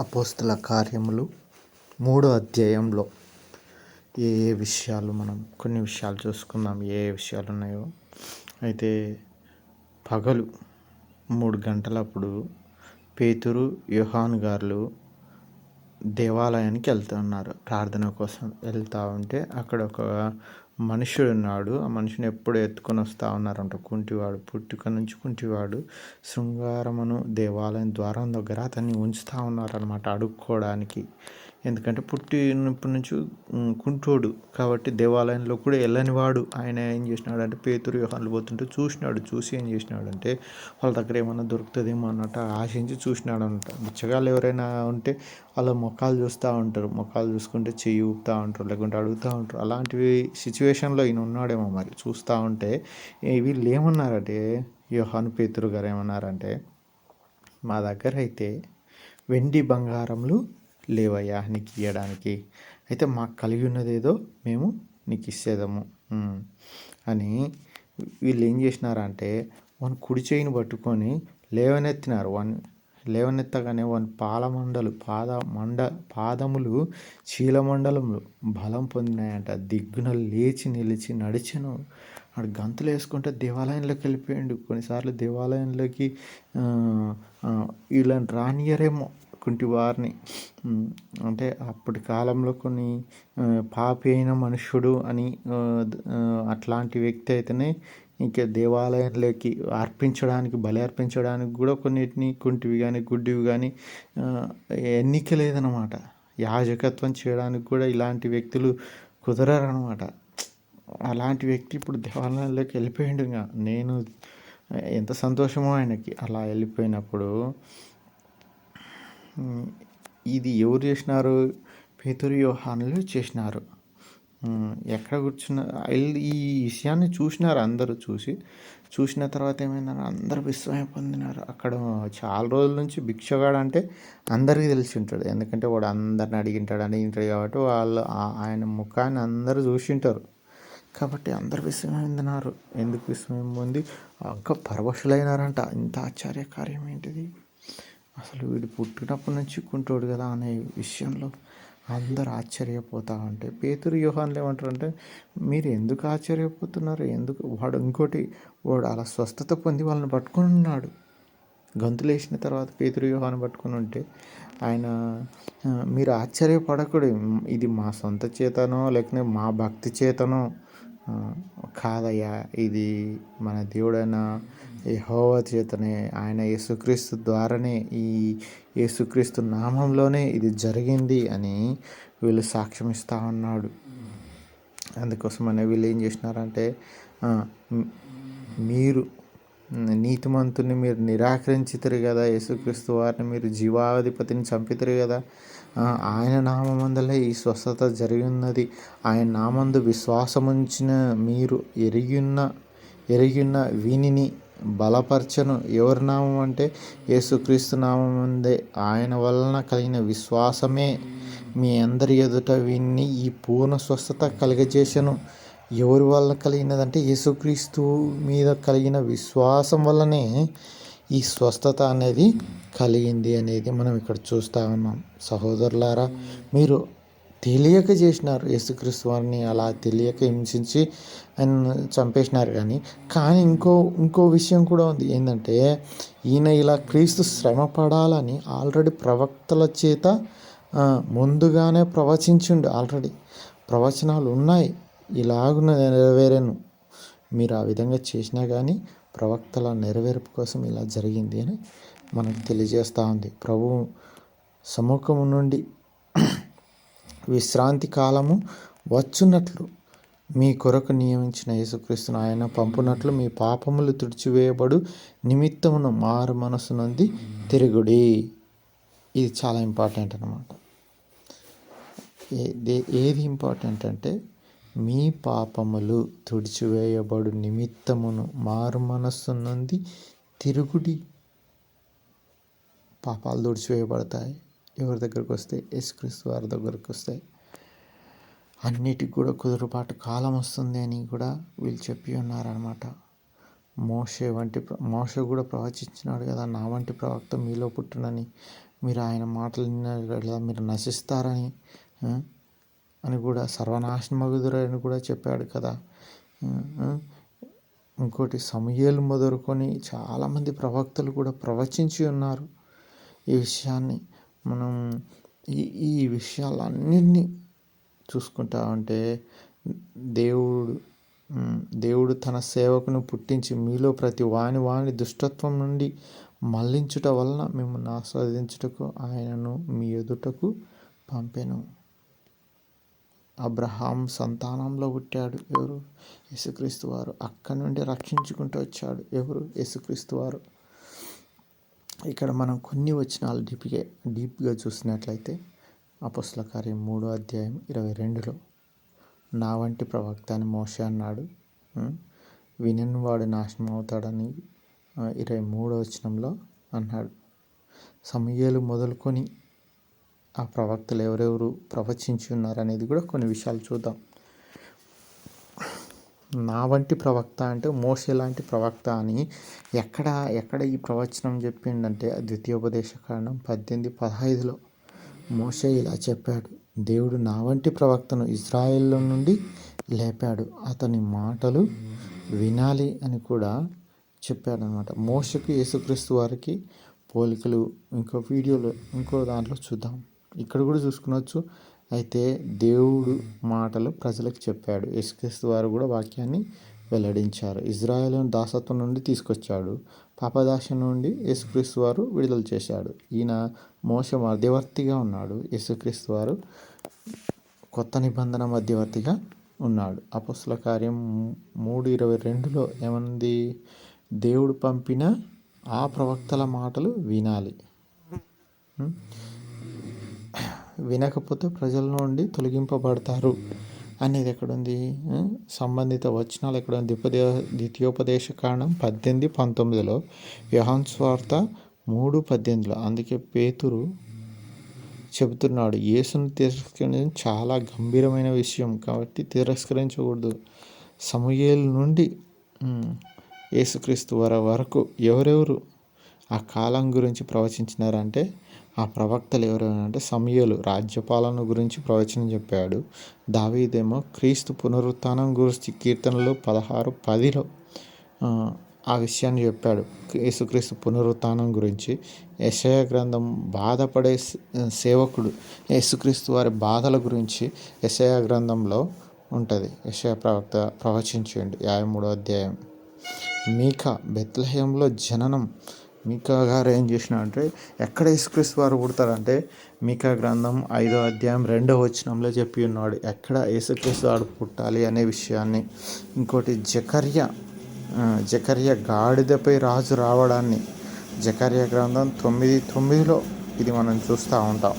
అపోస్తల కార్యములు 3వ అధ్యాయంలో ఏ ఏ విషయాలు మనం కొన్ని విషయాలు చూసుకుందాం. ఏ ఏ విషయాలు ఉన్నాయో. అయితే పగలు 3 గంటలప్పుడు పేతురు, యోహాను గారు దేవాలయానికి వెళ్తున్నారు. ప్రార్థన కోసం వెళ్తూ ఉంటే అక్కడ ఒక మనుషుడు ఉన్నాడు. ఆ మనిషిని ఎప్పుడు ఎత్తుకొని వస్తూ ఉన్నారంట. కుంటివాడు, పుట్టుక నుంచి కుంటివాడు. శృంగారమును దేవాలయం ద్వారం దగ్గర అతన్ని ఉంచుతూ ఉన్నారనమాట అడుక్కోవడానికి. ఎందుకంటే పుట్టినప్పటి నుంచి కుంటోడు కాబట్టి దేవాలయంలో కూడా వెళ్ళని వాడు. ఆయన ఏం చేసినాడంటే పేతురు, యోహానులు పోతుంటే చూసినాడు. చూసి ఏం చేసినాడంటే వాళ్ళ దగ్గర ఏమన్నా దొరుకుతుందేమో అన్నట్టు ఆశించి చూసినాడు అనమాట. బిచ్చగాళ్ళు ఎవరైనా ఉంటే వాళ్ళ మొఖాలు చూస్తూ ఉంటారు. మొఖాలు చూసుకుంటే చెయ్యి ఊపుతూ ఉంటారు, లేకుంటే అడుగుతూ ఉంటారు. అలాంటివి సిచ్యువేషన్లో ఈయన ఉన్నాడేమో మరి. చూస్తూ ఉంటే వీళ్ళు ఏమన్నారంటే, యోహాను, పేతురు గారు ఏమన్నారంటే, మా దగ్గర అయితే వెండి బంగారములు లేవయ్యా నీకు ఇవ్వడానికి. అయితే మాకు కలిగి ఉన్నదేదో మేము నీకు ఇచ్చేదము అని వీళ్ళు ఏం చేసినారంటే వాని కుడి చేయిని పట్టుకొని లేవనెత్తినారు. లేవనెత్తగానే వాని పాదములు చీలమండలములు బలం పొందినాయంట. దిగ్గున లేచి నిలిచి నడిచెను. వాడు గంతులు వేసుకుంటే దేవాలయంలోకి వెళ్ళిపోయాడు. కొన్నిసార్లు దేవాలయంలోకి వీళ్ళని రానియరేమో కుంటివారిని. అంటే అప్పటి కాలంలో కొన్ని పాపి అయిన మనుష్యుడు అని అట్లాంటి వ్యక్తి అయితేనే ఇంకా దేవాలయంలోకి బలి అర్పించడానికి కూడా కొన్నిటిని కుంటివి కానీ గుడ్డివి కానీ ఎన్నిక లేదనమాట. యాజకత్వం చేయడానికి కూడా ఇలాంటి వ్యక్తులు కుదరరనమాట. అలాంటి వ్యక్తి ఇప్పుడు దేవాలయంలోకి వెళ్ళిపోయాడు. నేను ఎంత సంతోషమో ఆయనకి అలా వెళ్ళిపోయినప్పుడు. ఇది ఎవరు చేసినారు? పేతురు, యోహానులు చేసినారు. ఎక్కడ కూర్చున్న ఈ విషయాన్ని చూసినారు అందరూ. చూసిన తర్వాత ఏమైందని అందరూ విస్మయం పొందినారు. అక్కడ చాలా రోజుల నుంచి భిక్షగాడు అంటే అందరికీ తెలిసి ఉంటుంది. ఎందుకంటే వాడు అందరిని అడిగింటాడు కాబట్టి వాళ్ళు ఆయన ముఖాన్ని అందరూ చూసింటారు. కాబట్టి అందరు విస్మయం పొందినారు. ఎందుకు విస్మయం పొంది ఇంకా పరవశులైనారంట. ఇంత ఆశ్చర్యకార్యం ఏంటిది? అసలు వీడు పుట్టినప్పటి నుంచి కుంటోడు కదా అనే విషయంలో అందరు ఆశ్చర్యపోతా ఉంటే పేతురు, యోహానులు ఏమంటారంటే, మీరు ఎందుకు ఆశ్చర్యపోతున్నారు? వాడు అలా స్వస్థత పొంది వాళ్ళని పట్టుకొని ఉన్నాడు. గంతులు వేసిన తర్వాత పేతురు, యోహాను పట్టుకొని ఉంటే ఆయన, మీరు ఆశ్చర్యపడకూడదు, ఇది మా సొంత చేతనో లేకపోతే మా భక్తి చేతనో కాదయ్యా, ఇది మన దేవుడైన యెహోవా చేతనే, ఆయన యేసుక్రీస్తు ద్వారానే, ఈ యేసుక్రీస్తు నామంలోనే ఇది జరిగింది అని వీళ్ళు సాక్ష్యం ఇస్తూ ఉన్నాడు. అందుకోసమనే వీళ్ళు ఏం చేసినారంటే, మీరు నీతిమంతుని మీరు నిరాకరించితురు కదా, యేసుక్రీస్తు వారిని మీరు జీవాధిపతిని చంపితురు కదా, ఆయన నామందులే ఈ స్వస్థత జరిగినది. ఆయన నామందు విశ్వాసముంచిన మీరు ఎరిగిన వీనిని బలపరచను. ఎవరి నామం అంటే యేసుక్రీస్తు నామముందే. ఆయన వలన కలిగిన విశ్వాసమే మీ అందరి ఎదుట వీన్ని ఈ పూర్ణ స్వస్థత కలిగజేసెను. ఎవరి వల్ల కలిగినదంటే యేసుక్రీస్తు మీద కలిగిన విశ్వాసం వల్లనే ఈ స్వస్థత అనేది కలిగింది అనేది మనం ఇక్కడ చూస్తూ ఉన్నాం. సహోదరులారా, మీరు తెలియక చేసినారు. యేసుక్రీస్తు వారిని అలా తెలియక హింసించి ఆయన చంపేసినారు. కానీ ఇంకో విషయం కూడా ఉంది. ఏంటంటే ఈయన ఇలా క్రీస్తు శ్రమ పడాలని ఆల్రెడీ ప్రవక్తల చేత ముందుగానే ప్రవచించిండు. ఆల్రెడీ ప్రవచనాలు ఉన్నాయి, ఇలాగున నెరవేరెను. మీరు ఆ విధంగా చేసినా కానీ ప్రవక్తల నెరవేర్పు కోసం ఇలా జరిగింది అని మనకు తెలియజేస్తూ ఉంది. ప్రభువు సముఖము నుండి విశ్రాంతి కాలము వచ్చున్నట్లు మీ కొరకు నియమించిన యేసుక్రీస్తును ఆయన పంపునట్లు మీ పాపములు తుడిచివేయబడు నిమిత్తమును మారు మనసు నుండి తిరుగుడి. ఇది చాలా ఇంపార్టెంట్ అన్నమాట. ఏది ఇంపార్టెంట్ అంటే, మీ పాపములు తుడిచివేయబడు నిమిత్తమును మారు మనస్సు నుండి తిరుగుడి. పాపాలు తుడిచివేయబడతాయి ఎవరి దగ్గరకు వస్తే? యేసుక్రీస్తు వారి దగ్గరకు వస్తాయి. అన్నిటికి కూడా కుదురుబాటు కాలం వస్తుంది అని కూడా వీళ్ళు చెప్పి ఉన్నారనమాట. మోషే కూడా ప్రవచించినాడు కదా, నా వంటి ప్రవక్త మీలో పుట్టునని. మీరు ఆయన మాటలు విన్న మీరు నశిస్తారని అని కూడా సర్వనాశనమగుదురని కూడా చెప్పాడు కదా. ఇంకోటి సమూయేలు మొదలుకొని చాలామంది ప్రవక్తలు కూడా ప్రవచించి ఉన్నారు. ఈ విషయాన్ని మనం ఈ విషయాలన్నింటినీ చూసుకుంటా ఉంటే దేవుడు తన సేవకును పుట్టించి మీలో ప్రతి వాని దుష్టత్వం నుండి మళ్లించుట వలన మిమ్మల్ని ఆస్వాదించుటకు ఆయనను మీ ఎదుటకు పంపెను. అబ్రహాం సంతానంలో పుట్టాడు ఎవరు? యేసుక్రీస్తు వారు. అక్కడి నుండి రక్షించుకుంటూ వచ్చాడు ఎవరు? యేసుక్రీస్తు వారు. ఇక్కడ మనం కొన్ని వచనాలు డీప్గా చూసినట్లయితే అపోస్తల కార్యం 3వ అధ్యాయం 22లో నా వంటి ప్రవక్త అని మోషే అన్నాడు. వినని వాడు నాశనం అవుతాడని 23వ వచనంలో అన్నాడు. సమూయేలు మొదలుకొని ఆ ప్రవక్తలు ఎవరెవరు ప్రవచించి ఉన్నారు అనేది కూడా కొన్ని విషయాలు చూద్దాం. నా వంటి ప్రవక్త అంటే మోషే లాంటి ప్రవక్త అని ఎక్కడ ఈ ప్రవచనం చెప్పిండంటే ద్వితీయోపదేశకాండం 18:15లో మోషే ఇలా చెప్పాడు. దేవుడు నా వంటి ప్రవక్తను ఇజ్రాయేల్లో నుండి లేపాడు, అతని మాటలు వినాలి అని కూడా చెప్పాడనమాట. మోషకు యేసుక్రీస్తు వారికి పోలికలు ఇంకో దాంట్లో చూద్దాం. ఇక్కడ కూడా చూసుకునవచ్చు. అయితే దేవుడు మాటలు ప్రజలకు చెప్పాడు. యేసుక్రీస్తు వారు కూడా వాక్యాన్ని వెల్లడించారు. ఇజ్రాయేలును దాసత్వం నుండి తీసుకొచ్చాడు. పాపదాస్యం నుండి యేసుక్రీస్తు వారు విడుదల చేశాడు. ఈయన మోషే మధ్యవర్తిగా ఉన్నాడు. యేసుక్రీస్తు వారు కొత్త నిబంధన మధ్యవర్తిగా ఉన్నాడు. అపోస్తల కార్యం 3:22లో ఏమంది? దేవుడు పంపిన ఆ ప్రవక్తల మాటలు వినాలి, వినకపోతే ప్రజల నుండి తొలగింపబడతారు అనేది ఎక్కడుంది? సంబంధిత వచనాలు ఎక్కడుంది? ద్వితీయోపదేశకాండం 18:19లో, యోహాను సువార్త 3:18లో. అందుకే పేతురు చెబుతున్నాడు, యేసును తిరస్కరించడం చాలా గంభీరమైన విషయం కాబట్టి తిరస్కరించకూడదు. సమూయేలు నుండి యేసుక్రీస్తు వరకు ఎవరెవరు ఆ కాలం గురించి ప్రవచించినారంటే ఆ ప్రవక్తలు ఎవరైనా సమూయేలు రాజ్యపాలన గురించి ప్రవచనం చెప్పాడు. దావీదేమో క్రీస్తు పునరుత్థానం గురించి కీర్తనలు 16:10లో ఆ విషయాన్ని చెప్పాడు. యేసుక్రీస్తు పునరుత్థానం గురించి. యెషయా గ్రంథం బాధపడే సేవకుడు యేసుక్రీస్తు వారి బాధల గురించి యెషయా గ్రంథంలో ఉంటుంది. యెషయా ప్రవక్త ప్రవచించండి 53వ అధ్యాయం. మీకా బెత్లెహేంలో జననం. మీకా గారు ఏం చేసినారంటే ఎక్కడ యేసుక్రీస్తు వారు పుడతారంటే మీకా గ్రంథం 5వ అధ్యాయం 2వ వచనంలో చెప్పి ఉన్నాడు ఎక్కడ యేసుక్రీస్తు వారు పుట్టాలి అనే విషయాన్ని. ఇంకోటి జకర్య గాడిదపై రాజు రావడాన్ని జకర్య గ్రంథం 9:9లో ఇది మనం చూస్తూ ఉంటాం.